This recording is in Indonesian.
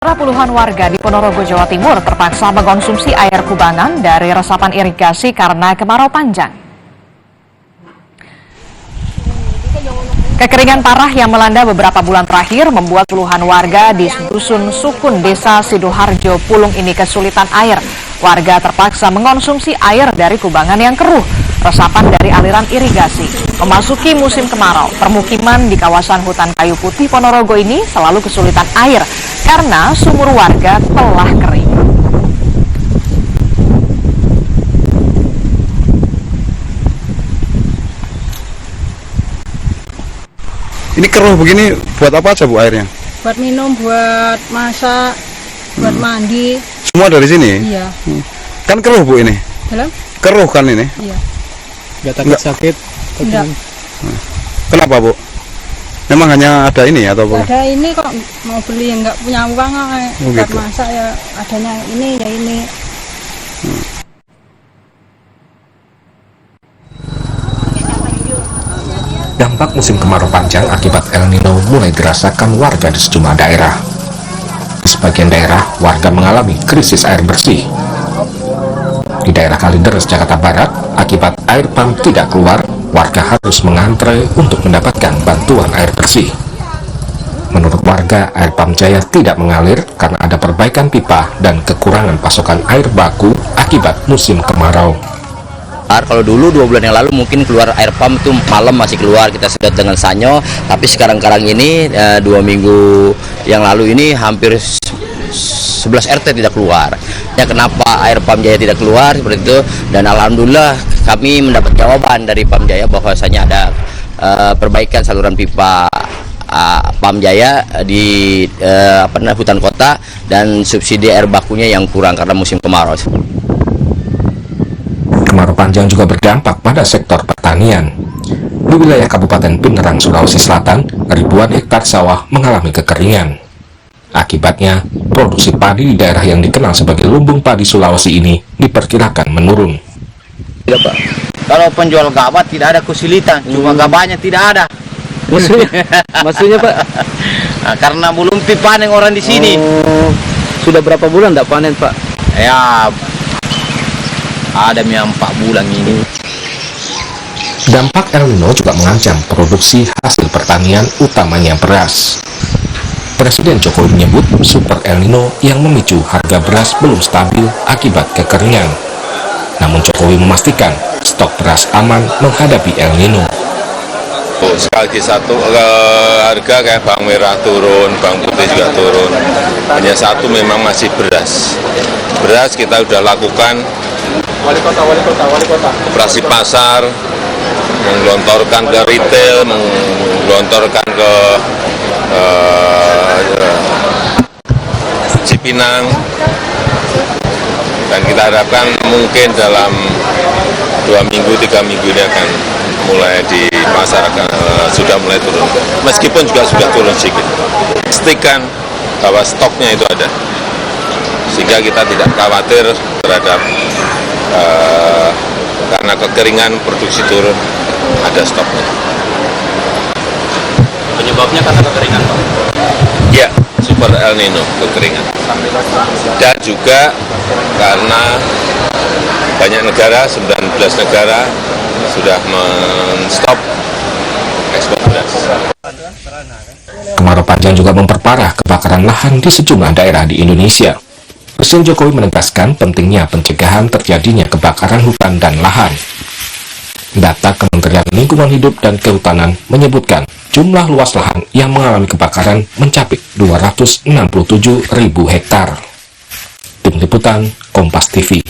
Puluhan warga di Ponorogo, Jawa Timur terpaksa mengkonsumsi air kubangan dari resapan irigasi karena kemarau panjang. Kekeringan parah yang melanda beberapa bulan terakhir membuat puluhan warga di Dusun Sukun, Desa Sidoharjo, Pulung ini kesulitan air. Warga terpaksa mengkonsumsi air dari kubangan yang keruh, resapan dari aliran irigasi. Memasuki musim kemarau, permukiman di kawasan hutan kayu putih Ponorogo ini selalu kesulitan air karena sumur warga telah kering. Ini keruh begini buat apa aja Bu airnya? Buat minum, buat masak, buat mandi. Semua dari sini? Iya. Kan keruh Bu ini? Halo? Keruh kan ini? Iya. Nggak takut sakit? Enggak. Kenapa Bu? Memang hanya ada ini atau apa? Ada ini kok mau beli nggak punya uang buat gitu. masak ya adanya ini ya ini. Dampak musim kemarau panjang akibat El Nino mulai dirasakan warga di sejumlah daerah. Di sebagian daerah, warga mengalami krisis air bersih. Di daerah Kalideres, Jakarta Barat, akibat air pump tidak keluar, warga harus mengantre untuk mendapatkan bantuan air bersih. Menurut warga, air pump Jaya tidak mengalir karena ada perbaikan pipa dan kekurangan pasokan air baku akibat musim kemarau. Kalau dulu 2 bulan yang lalu mungkin keluar air pump itu malam masih keluar, kita sedot dengan sanyo, tapi sekarang ini 2 minggu yang lalu ini hampir 11 RT tidak keluar. Ya, kenapa air pump Jaya tidak keluar seperti itu, dan alhamdulillah kami mendapat jawaban dari Pam Jaya bahwasanya ada perbaikan saluran pipa Pam Jaya di hutan kota dan subsidi air bakunya yang kurang karena musim kemarau. Kemarau panjang juga berdampak pada sektor pertanian. Di wilayah Kabupaten Pinerang, Sulawesi Selatan, ribuan hektar sawah mengalami kekeringan. Akibatnya, produksi padi di daerah yang dikenal sebagai lumbung padi Sulawesi ini diperkirakan menurun. Tidak, Pak. Kalau penjual gabah tidak ada kesulitan, cuma gabahnya tidak ada. Maksudnya Pak? Nah, karena belum panen orang di sini. Sudah berapa bulan tidak panen Pak? Ya, ada yang 4 bulan ini. Dampak El Nino juga mengancam produksi hasil pertanian, utamanya beras. Presiden Jokowi menyebut super El Nino yang memicu harga beras belum stabil akibat kekeringan. Namun Jokowi memastikan stok beras aman menghadapi El Nino. Sekali satu, harga kayak bawang merah turun, bawang putih juga turun. Hanya satu memang masih beras. Beras kita sudah lakukan Wali kota. operasi pasar, menggelontorkan ke retail, menggelontorkan ke Cipinang, dan kita harapkan mungkin dalam 2 minggu, 3 minggu ini akan mulai di masyarakat sudah mulai turun, meskipun juga sudah turun sedikit. Pastikan bahwa stoknya itu ada, sehingga kita tidak khawatir terhadap karena kekeringan produksi turun, ada stoknya. Penyebabnya karena kekeringan, Pak? Ya, super El Nino, kekeringan. Dan juga karena banyak negara, 19 negara sudah men-stop ekspor beras. Kemarau panjang juga memperparah kebakaran lahan di sejumlah daerah di Indonesia. Presiden Jokowi menegaskan pentingnya pencegahan terjadinya kebakaran hutan dan lahan. Data Kementerian Lingkungan Hidup dan Kehutanan menyebutkan jumlah luas lahan yang mengalami kebakaran mencapai 267.000 hektar. Tim Liputan Kompas TV.